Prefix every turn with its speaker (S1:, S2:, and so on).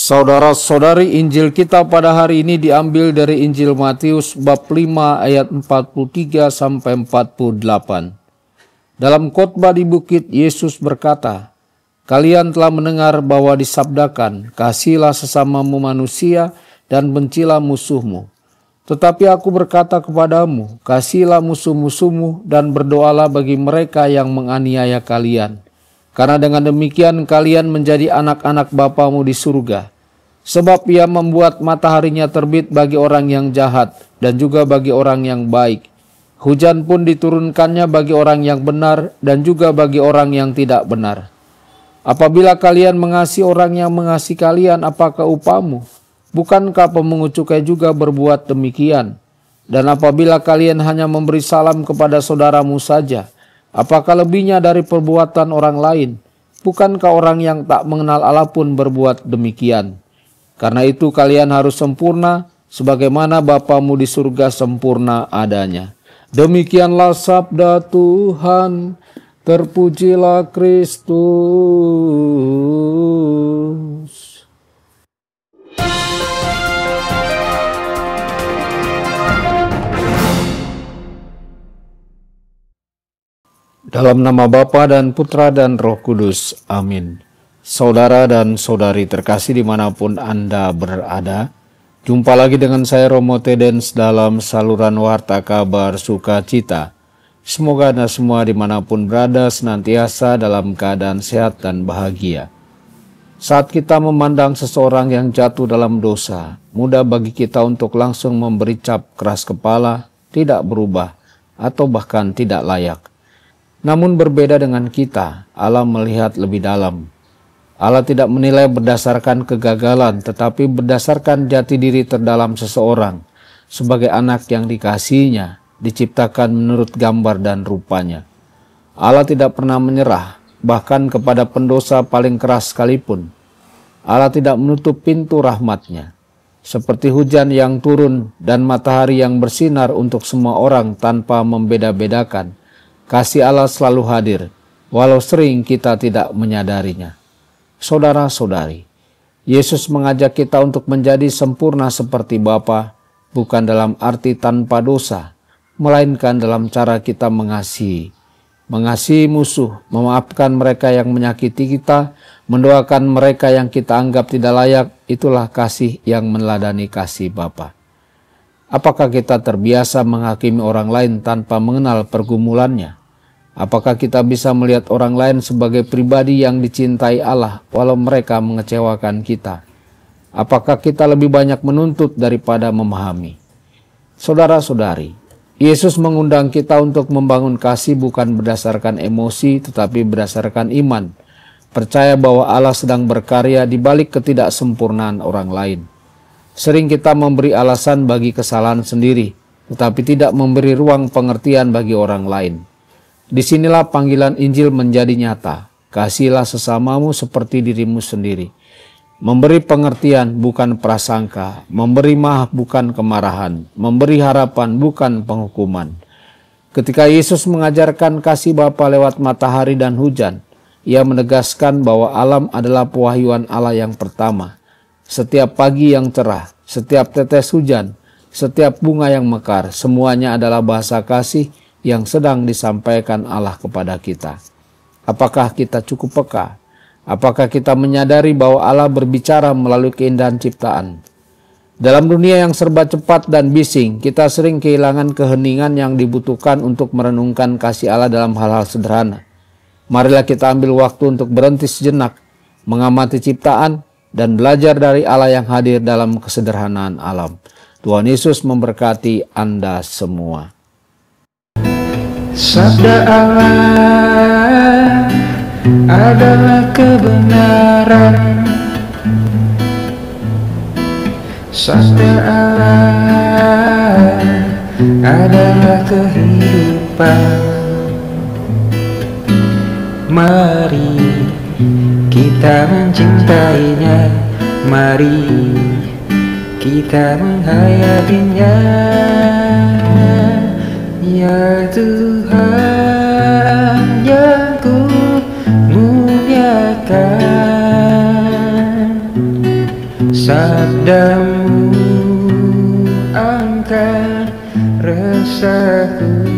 S1: Saudara-saudari, Injil kita pada hari ini diambil dari Injil Matius bab 5 ayat 43 sampai 48. Dalam khotbah di bukit, Yesus berkata, "Kalian telah mendengar bahwa disabdakan, kasihilah sesamamu manusia dan bencilah musuhmu. Tetapi aku berkata kepadamu, kasihilah musuh-musuhmu dan berdoalah bagi mereka yang menganiaya kalian. Karena dengan demikian kalian menjadi anak-anak Bapamu di surga. Sebab Ia membuat mataharinya terbit bagi orang yang jahat dan juga bagi orang yang baik. Hujan pun diturunkannya bagi orang yang benar dan juga bagi orang yang tidak benar. Apabila kalian mengasihi orang yang mengasihi kalian, apakah upamu? Bukankah pemungut cukai juga berbuat demikian? Dan apabila kalian hanya memberi salam kepada saudaramu saja, apakah lebihnya dari perbuatan orang lain? Bukankah orang yang tak mengenal Allah pun berbuat demikian? Karena itu kalian harus sempurna, sebagaimana Bapamu di surga sempurna adanya." Demikianlah sabda Tuhan, terpujilah Kristus. Dalam nama Bapa dan Putra dan Roh Kudus. Amin. Saudara dan saudari terkasih dimanapun Anda berada, jumpa lagi dengan saya Romo Tedens dalam saluran Warta Kabar Sukacita. Semoga Anda semua dimanapun berada senantiasa dalam keadaan sehat dan bahagia. Saat kita memandang seseorang yang jatuh dalam dosa, mudah bagi kita untuk langsung memberi cap keras kepala, tidak berubah, atau bahkan tidak layak. Namun berbeda dengan kita, Allah melihat lebih dalam. Allah tidak menilai berdasarkan kegagalan, tetapi berdasarkan jati diri terdalam seseorang sebagai anak yang dikasihinya, diciptakan menurut gambar dan rupanya. Allah tidak pernah menyerah, bahkan kepada pendosa paling keras sekalipun. Allah tidak menutup pintu rahmat-Nya. Seperti hujan yang turun dan matahari yang bersinar untuk semua orang tanpa membeda-bedakan, kasih Allah selalu hadir, walau sering kita tidak menyadarinya. Saudara-saudari, Yesus mengajak kita untuk menjadi sempurna seperti Bapa, bukan dalam arti tanpa dosa, melainkan dalam cara kita mengasihi. Mengasihi musuh, memaafkan mereka yang menyakiti kita, mendoakan mereka yang kita anggap tidak layak, itulah kasih yang meneladani kasih Bapa. Apakah kita terbiasa menghakimi orang lain tanpa mengenal pergumulannya? Apakah kita bisa melihat orang lain sebagai pribadi yang dicintai Allah walau mereka mengecewakan kita? Apakah kita lebih banyak menuntut daripada memahami? Saudara-saudari, Yesus mengundang kita untuk membangun kasih bukan berdasarkan emosi tetapi berdasarkan iman. Percaya bahwa Allah sedang berkarya di balik ketidaksempurnaan orang lain. Sering kita memberi alasan bagi kesalahan sendiri, tetapi tidak memberi ruang pengertian bagi orang lain. Disinilah panggilan Injil menjadi nyata. Kasihilah sesamamu seperti dirimu sendiri. Memberi pengertian bukan prasangka, memberi maaf bukan kemarahan, memberi harapan bukan penghukuman. Ketika Yesus mengajarkan kasih Bapa lewat matahari dan hujan, Ia menegaskan bahwa alam adalah pewahyuan Allah yang pertama. Setiap pagi yang cerah, setiap tetes hujan, setiap bunga yang mekar, semuanya adalah bahasa kasih yang sedang disampaikan Allah kepada kita. Apakah kita cukup peka? Apakah kita menyadari bahwa Allah berbicara melalui keindahan ciptaan? Dalam dunia yang serba cepat dan bising, kita sering kehilangan keheningan yang dibutuhkan untuk merenungkan kasih Allah dalam hal-hal sederhana. Marilah kita ambil waktu untuk berhenti sejenak, mengamati ciptaan, dan belajar dari Allah yang hadir dalam kesederhanaan alam. Tuhan Yesus memberkati Anda semua.
S2: Sabda Allah adalah kebenaran. Sabda Allah adalah kehidupan. Mari kita mencintainya, mari kita menghayatinya. Ya Tuhan yang ku muliakan, padamu, angkat resahku.